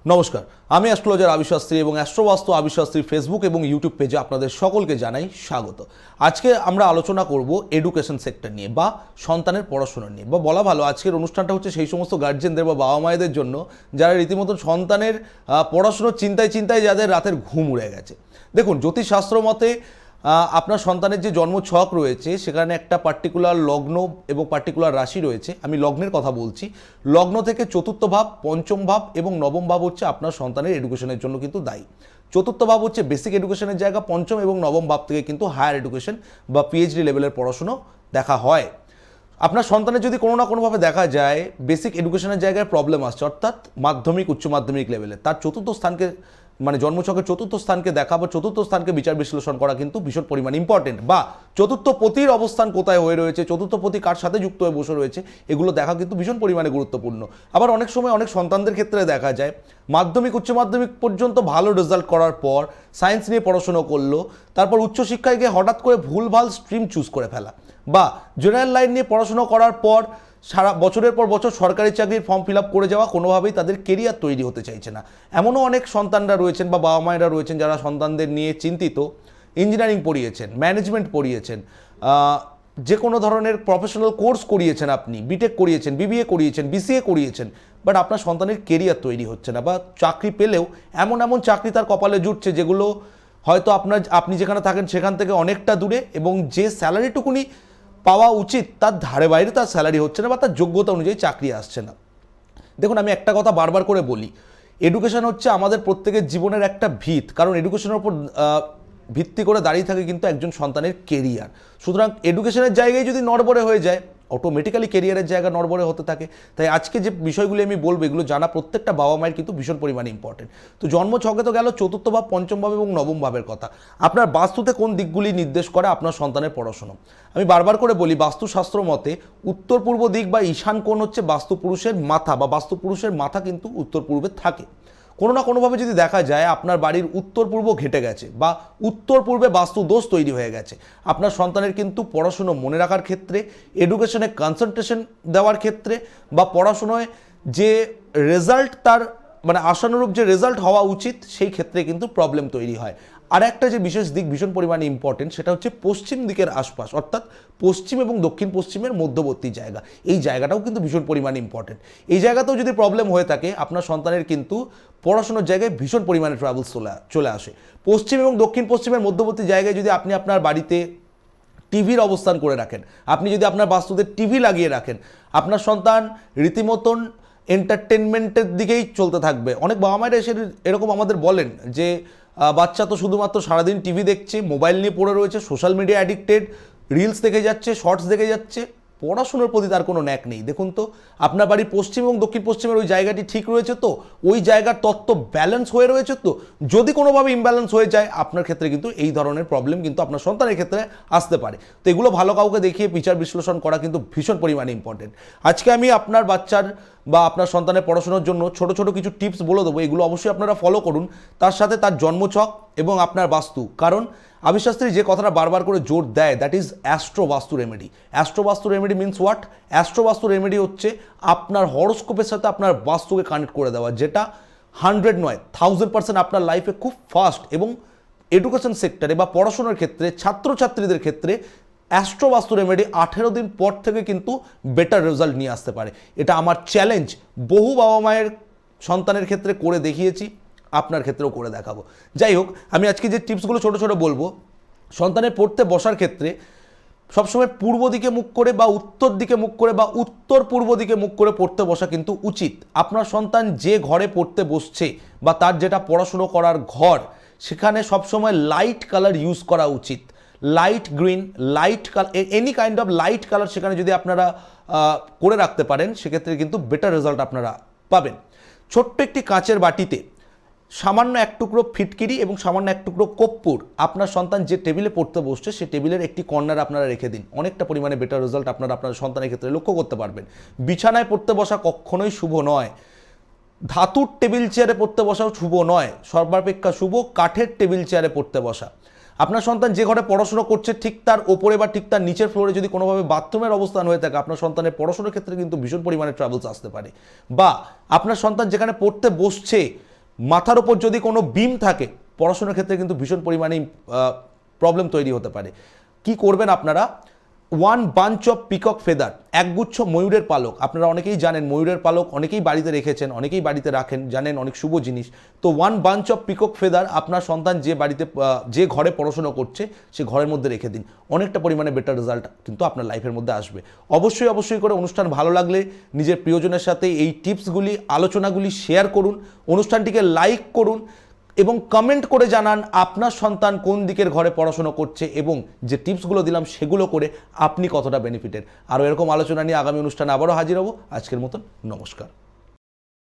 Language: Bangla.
নমস্কার, আমি অ্যাস্ট্রোলজার আবি শাস্ত্রী এবং অ্যাস্ট্রোবাস্তু আবি শাস্ত্রী ফেসবুক এবং ইউটিউব পেজে আপনাদের সকলকে জানাই স্বাগত। আজকে আমরা আলোচনা করব এডুকেশন সেক্টর নিয়ে বা সন্তানের পড়াশোনা নিয়ে, বা বলা ভালো আজকের অনুষ্ঠানটা হচ্ছে সেই সমস্ত গার্জেনদের বা বাবা মায়েদের জন্য যারা রীতিমতো সন্তানের পড়াশোনার চিন্তায় চিন্তায় যাদের রাতের ঘুম উড়ে গেছে। দেখুন, জ্যোতিষশাস্ত্র মতে আপনার সন্তানের যে জন্ম ছক রয়েছে সেখানে একটা পার্টিকুলার লগ্ন এবং পার্টিকুলার রাশি রয়েছে। আমি লগ্নের কথা বলছি। লগ্ন থেকে চতুর্থ ভাব, পঞ্চম ভাব এবং নবম ভাব হচ্ছে আপনার সন্তানের এডুকেশনের জন্য কিন্তু দায়ী। চতুর্থ ভাব হচ্ছে বেসিক এডুকেশনের জায়গা, পঞ্চম এবং নবম ভাব থেকে কিন্তু হায়ার এডুকেশন বা পিএইচডি লেভেলের পড়াশুনো দেখা হয়। আপনার সন্তানের যদি কোনো না কোনোভাবে দেখা যায় বেসিক এডুকেশনের জায়গায় প্রবলেম আসছে, অর্থাৎ মাধ্যমিক উচ্চ মাধ্যমিক লেভেলে, তার চতুর্থ স্থানকে মানে জন্মছকের চতুর্থ স্থানকে দেখা বা চতুর্থ স্থানকে বিচার বিশ্লেষণ করা কিন্তু ভীষণ পরিমাণ ইম্পর্টেন্ট। বা চতুর্থ পতির অবস্থান কোথায় হয়ে রয়েছে, চতুর্থ পতি কার সাথে যুক্ত হয়ে বসে রয়েছে, এগুলো দেখা কিন্তু ভীষণ পরিমাণে গুরুত্বপূর্ণ। আবার অনেক সময় অনেক সন্তানদের ক্ষেত্রে দেখা যায় মাধ্যমিক উচ্চ মাধ্যমিক পর্যন্ত ভালো রেজাল্ট করার পর সায়েন্স নিয়ে পড়াশুনো করলো, তারপর উচ্চশিক্ষায় গিয়ে হঠাৎ করে ভুলভাল স্ট্রিম চুজ করে ফেলা, বা জেনারেল লাইন নিয়ে পড়াশুনো করার পর সারা বছরের পর বছর সরকারি চাকরির ফর্ম ফিল আপ করে যাওয়া, কোনোভাবেই তাদের কেরিয়ার তৈরি হতে চাইছে না। এমনও অনেক সন্তানরা রয়েছেন বা বাবা মায়েরা রয়েছেন যারা সন্তানদের নিয়ে চিন্তিত, ইঞ্জিনিয়ারিং পড়িয়েছেন, ম্যানেজমেন্ট পড়িয়েছেন, যে কোনো ধরনের প্রফেশনাল কোর্স করিয়েছেন, আপনি বিটেক করিয়েছেন, বিবিএ করিয়েছেন, বিসিএ করিয়েছেন, বাট আপনার সন্তানের কেরিয়ার তৈরি হচ্ছে না, বা চাকরি পেলেও এমন এমন চাকরি তার কপালে জুটছে যেগুলো হয়তো আপনি যেখানে থাকেন সেখান থেকে অনেকটা দূরে, এবং যে স্যালারিটুকুনি পাওয়া উচিত তার ধারে বাইরে তার স্যালারি হচ্ছে না বা তার যোগ্যতা অনুযায়ী চাকরি আসছে না। দেখুন, আমি একটা কথা বারবার করে বলি, এডুকেশন হচ্ছে আমাদের প্রত্যেকের জীবনের একটা ভিত, কারণ এডুকেশনের উপর ভিত্তি করে দাঁড়িয়ে থাকে কিন্তু একজন সন্তানের কেরিয়ার। সুতরাং এডুকেশনের জায়গায় যদি নড়বড়ে হয়ে যায়, অটোমেটিক্যালি কেরিয়ারের জায়গা নড়বড়ে হতে থাকে। তাই আজকে যে বিষয়গুলি আমি বলবো এগুলো জানা প্রত্যেকটা বাবা মায়ের কিন্তু ভীষণ পরিমাণে ইম্পর্টেন্ট। তো জন্ম ছকে তো গেল চতুর্থ ভাব, পঞ্চম ভাব এবং নবম ভাবের কথা। আপনার বাস্তুতে কোন দিকগুলি নির্দেশ করে আপনার সন্তানের পড়াশোনা? আমি বারবার করে বলি, বাস্তুশাস্ত্র মতে উত্তর পূর্ব দিক বা ঈশান কোণ হচ্ছে বাস্তুপুরুষের মাথা, বা বাস্তুপুরুষের মাথা কিন্তু উত্তর পূর্বে থাকে। কোনো না কোনোভাবে যদি দেখা যায় আপনার বাড়ির উত্তর পূর্ব ঘেটে গেছে বা উত্তর পূর্বে বাস্তু দোষ তৈরি হয়ে গেছে, আপনার সন্তানের কিন্তু পড়াশুনো মনে রাখার ক্ষেত্রে, এডুকেশনে কনসেন্ট্রেশন দেওয়ার ক্ষেত্রে, বা পড়াশুনোয় যে রেজাল্ট তার মানে আশানুরূপ যে রেজাল্ট হওয়া উচিত সেই ক্ষেত্রে কিন্তু প্রবলেম তৈরি হয়। আর একটা যে বিশেষ দিক ভীষণ পরিমাণে ইম্পর্টেন্ট, সেটা হচ্ছে পশ্চিম দিকের আশপাশ, অর্থাৎ পশ্চিম এবং দক্ষিণ পশ্চিমের মধ্যবর্তী জায়গা। এই জায়গাটাও কিন্তু ভীষণ পরিমাণে ইম্পর্টেন্ট। এই জায়গাতেও যদি প্রবলেম হয়ে থাকে আপনার সন্তানের কিন্তু পড়াশোনার জায়গায় ভীষণ পরিমাণে ট্রাভেলস চলে আসে। পশ্চিম এবং দক্ষিণ পশ্চিমের মধ্যবর্তী জায়গায় যদি আপনি আপনার বাড়িতে টিভির অবস্থান করে রাখেন, আপনি যদি আপনার বাস্তুতে টিভি লাগিয়ে রাখেন, আপনার সন্তান রীতিমতন এন্টারটেনমেন্টের দিকেই চলতে থাকবে। অনেক বাবা মায়েরা এসে এরকম আমাদের বলেন যে বাচ্চা তো শুধুমাত্র সারাদিন টিভি দেখছে, মোবাইল নিয়ে পড়ে রয়েছে, সোশ্যাল মিডিয়া অ্যাডিক্টেড, রিলস দেখে যাচ্ছে, শর্টস দেখে যাচ্ছে, পড়াশোনার প্রতি তার কোনো ন্যাক নেই। দেখুন তো, আপনার বাড়ির পশ্চিম এবং দক্ষিণ পশ্চিমের ওই জায়গাটি ঠিক রয়েছে তো, ওই জায়গার তত্ত্ব ব্যালেন্স হয়ে রয়েছে তো? যদি কোনোভাবে ইমব্যালেন্স হয়ে যায় আপনার ক্ষেত্রে কিন্তু এই ধরনের প্রবলেম কিন্তু আপনার সন্তানের ক্ষেত্রে আসতে পারে। তো এগুলো ভালো কাউকে দেখিয়ে বিচার বিশ্লেষণ করা কিন্তু ভীষণ পরিমাণে ইম্পর্টেন্ট। আজকে আমি আপনার বাচ্চার বা আপনার সন্তানের পড়াশোনার জন্য ছোট ছোট কিছু টিপস বলে দেবো, এগুলো অবশ্যই আপনারা ফলো করুন। তার সাথে তার জন্মছক এবং আপনার বাস্তু, কারণ আবিশাস্ত্রী যে কথাটা বারবার করে জোর দেয়, that is astrovastu remedy. Astrovastu remedy means what? Astrovastu remedy হচ্ছে আপনার হরোস্কোপের সাথে আপনার বাস্তুকে কানেক্ট করে দেওয়া, যেটা 100 নয় 1000% আপনার লাইফে খুব ফাস্ট এবং এডুকেশন সেক্টরে বা পড়াশোনার ক্ষেত্রে ছাত্রছাত্রীদের ক্ষেত্রে অ্যাস্ট্রোবাস্তু রেমেডি 18 দিন পর থেকে কিন্তু বেটার রেজাল্ট নিয়ে আসতে পারে। এটা আমার চ্যালেঞ্জ, বহু বাবা মায়ের সন্তানের ক্ষেত্রে করে দেখিয়েছি, আপনার ক্ষেত্রেও করে দেখাবো। যাই হোক, আমি আজকে যে টিপসগুলো ছোট ছোট বলবো, সন্তানের পড়তে বসার ক্ষেত্রে সবসময় পূর্ব দিকে মুখ করে বা উত্তর দিকে মুখ করে বা উত্তর পূর্ব দিকে মুখ করে পড়তে বসা কিন্তু উচিত। আপনার সন্তান যে ঘরে পড়তে বসছে বা তার যেটা পড়াশুনো করার ঘর, সেখানে সবসময় লাইট কালার ইউজ করা উচিত। Light green, light colour, any kind of light colour সেখানে যদি আপনারা করে রাখতে পারেন, সেক্ষেত্রে কিন্তু বেটার রেজাল্ট আপনারা পাবেন। ছোট্ট একটি কাঁচের বাটিতে সামান্য এক টুকরো ফিটকিরি এবং সামান্য এক টুকরো কর্পূর আপনার সন্তান যে টেবিলে পড়তে বসছে সেই টেবিলের একটি কর্নারে আপনারা রেখে দিন। অনেকটা পরিমাণে বেটার রেজাল্ট আপনারা আপনার সন্তানের ক্ষেত্রে লক্ষ্য করতে পারবেন। বিছানায় পড়তে বসা কখনোই শুভ নয়। ধাতুর টেবিল চেয়ারে পড়তে বসাও শুভ নয়। সর্বাপেক্ষা শুভ কাঠের টেবিল চেয়ারে পড়তে বসা। আপনার সন্তান যে ঘরে পড়াশোনা করছে ঠিক তার ওপরে বা ঠিক তার নিচের ফ্লোরে যদি কোনোভাবে বাথরুমের অবস্থান হয়ে থাকে, আপনার সন্তানের পড়াশোনার ক্ষেত্রে কিন্তু ভীষণ পরিমাণে ট্রাবলস আসতে পারে। বা আপনার সন্তান যেখানে পড়তে বসছে মাথার ওপর যদি কোনো বিম থাকে, পড়াশোনার ক্ষেত্রে কিন্তু ভীষণ পরিমাণে প্রবলেম তৈরি হতে পারে। কি করবেন আপনারা, one bunch of peacock feather, একগুচ্ছ ময়ূরের পালক। আপনারা অনেকেই জানেন ময়ূরের পালক অনেকেই বাড়িতে রেখেছেন, অনেকেই বাড়িতে রাখেন, জানেন অনেক শুভ জিনিস। তো one bunch of peacock feather আপনার সন্তান যে ঘরে পড়াশোনা করছে সে ঘরের মধ্যে রেখে দিন, অনেকটা পরিমাণে বেটার রেজাল্ট কিন্তু আপনার লাইফের মধ্যে আসবে। অবশ্যই করে অনুষ্ঠান ভালো লাগলে নিজের প্রিয়জনের সাথে এই টিপসগুলি, আলোচনাগুলি শেয়ার করুন, অনুষ্ঠানটিকে লাইক করুন এবং কমেন্ট করে জানান আপনার সন্তান কোন দিকের ঘরে পড়াশোনা করছে এবং যে টিপসগুলো দিলাম সেগুলো করে আপনি কতটা বেনিফিটেড। আরও এরকম আলোচনা নিয়ে আগামী অনুষ্ঠানে আবারও হাজির হব। আজকের মতন নমস্কার।